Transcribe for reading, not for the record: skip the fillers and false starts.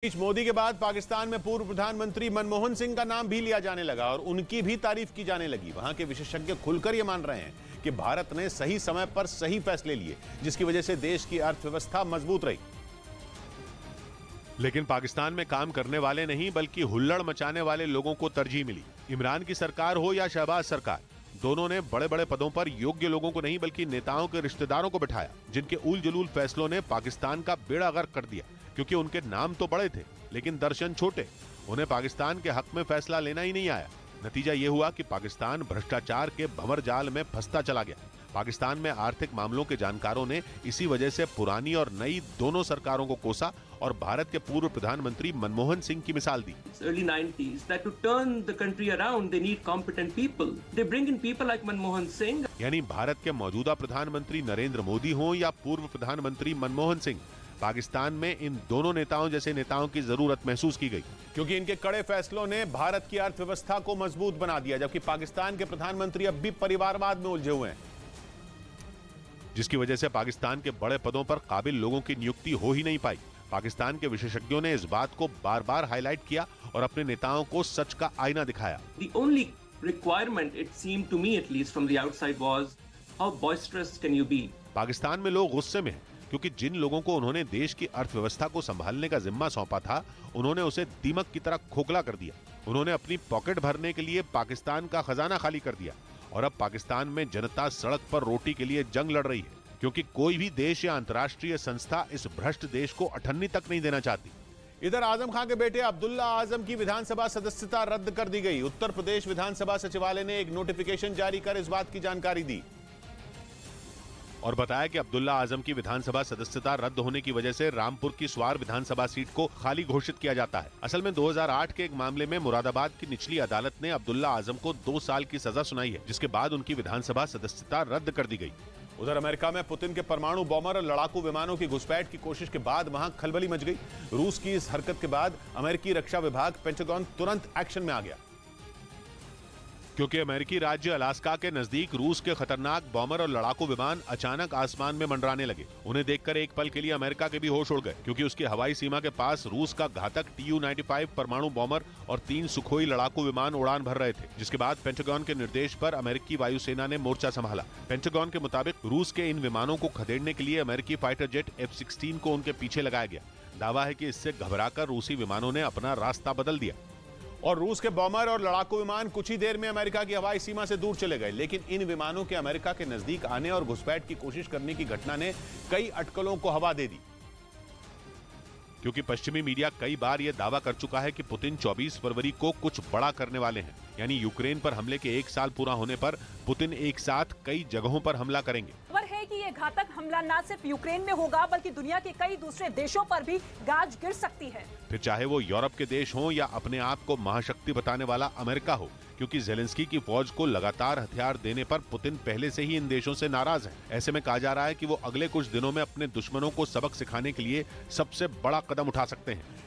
इस मोदी के बाद पाकिस्तान में पूर्व प्रधानमंत्री मनमोहन सिंह का नाम भी लिया जाने लगा और उनकी भी तारीफ की जाने लगी। वहां के विशेषज्ञ खुलकर यह मान रहे हैं कि भारत ने सही समय पर सही फैसले लिए, जिसकी वजह से देश की अर्थव्यवस्था मजबूत रही। लेकिन पाकिस्तान में काम करने वाले नहीं बल्कि हुल्लड़ मचाने वाले लोगों को तरजीह मिली। इमरान की सरकार हो या शहबाज सरकार, दोनों ने बड़े बड़े पदों पर योग्य लोगों को नहीं बल्कि नेताओं के रिश्तेदारों को बिठाया, जिनके उल जलूल फैसलों ने पाकिस्तान का बेड़ा गर्क कर दिया। क्योंकि उनके नाम तो बड़े थे लेकिन दर्शन छोटे, उन्हें पाकिस्तान के हक में फैसला लेना ही नहीं आया। नतीजा यह हुआ कि पाकिस्तान भ्रष्टाचार के भंवर जाल में फंसता चला गया। पाकिस्तान में आर्थिक मामलों के जानकारों ने इसी वजह से पुरानी और नई दोनों सरकारों को कोसा और भारत के पूर्व प्रधानमंत्री मनमोहन सिंह की मिसाल दी। Early 90s that to turn the country around they need competent people. They bring in people like Manmohan Singh. यानी भारत के मौजूदा प्रधानमंत्री नरेंद्र मोदी हों या पूर्व प्रधानमंत्री मनमोहन सिंह, पाकिस्तान में इन दोनों नेताओं जैसे नेताओं की जरूरत महसूस की गई, क्योंकि इनके कड़े फैसलों ने भारत की अर्थव्यवस्था को मजबूत बना दिया, जबकि पाकिस्तान के प्रधानमंत्री अब भी परिवारवाद में उलझे हुए हैं, जिसकी वजह से पाकिस्तान के बड़े पदों पर काबिल लोगों की नियुक्ति हो ही नहीं पाई। पाकिस्तान के विशेषज्ञों ने इस बात को बार बार हाईलाइट किया और अपने नेताओं को सच का आईना दिखाया। The only requirement it seemed to me at least from the outside was how boisterous can you be? Pakistan में लोग गुस्से में हैं क्योंकि जिन लोगों को उन्होंने देश की अर्थव्यवस्था को संभालने का जिम्मा सौंपा था, उन्होंने उसे दीमक की तरह खोखला कर दिया। उन्होंने अपनी पॉकेट भरने के लिए पाकिस्तान का खजाना खाली कर दिया और अब पाकिस्तान में जनता सड़क पर रोटी के लिए जंग लड़ रही है, क्योंकि कोई भी देश या अंतर्राष्ट्रीय संस्था इस भ्रष्ट देश को अठन्नी तक नहीं देना चाहती। इधर आजम खान के बेटे अब्दुल्ला आजम की विधानसभा सदस्यता रद्द कर दी गई। उत्तर प्रदेश विधानसभा सचिवालय ने एक नोटिफिकेशन जारी कर इस बात की जानकारी दी और बताया कि अब्दुल्ला आजम की विधानसभा सदस्यता रद्द होने की वजह से रामपुर की स्वार विधानसभा सीट को खाली घोषित किया जाता है। असल में 2008 के एक मामले में मुरादाबाद की निचली अदालत ने अब्दुल्ला आजम को 2 साल की सजा सुनाई है, जिसके बाद उनकी विधानसभा सदस्यता रद्द कर दी गई। उधर अमेरिका में पुतिन के परमाणु बॉम्बर और लड़ाकू विमानों की घुसपैठ की कोशिश के बाद वहां खलबली मच गई। रूस की इस हरकत के बाद अमेरिकी रक्षा विभाग पेंटागन तुरंत एक्शन में आ गया, क्योंकि अमेरिकी राज्य अलास्का के नजदीक रूस के खतरनाक बॉम्बर और लड़ाकू विमान अचानक आसमान में मंडराने लगे। उन्हें देखकर एक पल के लिए अमेरिका के भी होश उड़ गए, क्योंकि उसकी हवाई सीमा के पास रूस का घातक TU-95 परमाणु बॉम्बर और 3 सुखोई लड़ाकू विमान उड़ान भर रहे थे, जिसके बाद पेंटागन के निर्देश पर अमेरिकी वायुसेना ने मोर्चा संभाला। पेंटागन के मुताबिक रूस के इन विमानों को खदेड़ने के लिए अमेरिकी फाइटर जेट F-16 को उनके पीछे लगाया गया। दावा है कि इससे घबराकर रूसी विमानों ने अपना रास्ता बदल दिया और रूस के बॉम्बर और लड़ाकू विमान कुछ ही देर में अमेरिका की हवाई सीमा से दूर चले गए। लेकिन इन विमानों के अमेरिका के नजदीक आने और घुसपैठ की कोशिश करने की घटना ने कई अटकलों को हवा दे दी, क्योंकि पश्चिमी मीडिया कई बार यह दावा कर चुका है कि पुतिन 24 फरवरी को कुछ बड़ा करने वाले हैं, यानी यूक्रेन पर हमले के 1 साल पूरा होने पर पुतिन एक साथ कई जगहों पर हमला करेंगे। खबर है कि ये घातक हमला न सिर्फ यूक्रेन में होगा बल्कि दुनिया के कई दूसरे देशों पर भी गाज गिर सकती है, फिर चाहे वो यूरोप के देश हों या अपने आप को महाशक्ति बताने वाला अमेरिका हो, क्योंकि जेलेंस्की की फौज को लगातार हथियार देने पर पुतिन पहले से ही इन देशों से नाराज है। ऐसे में कहा जा रहा है कि वो अगले कुछ दिनों में अपने दुश्मनों को सबक सिखाने के लिए सबसे बड़ा कदम उठा सकते हैं।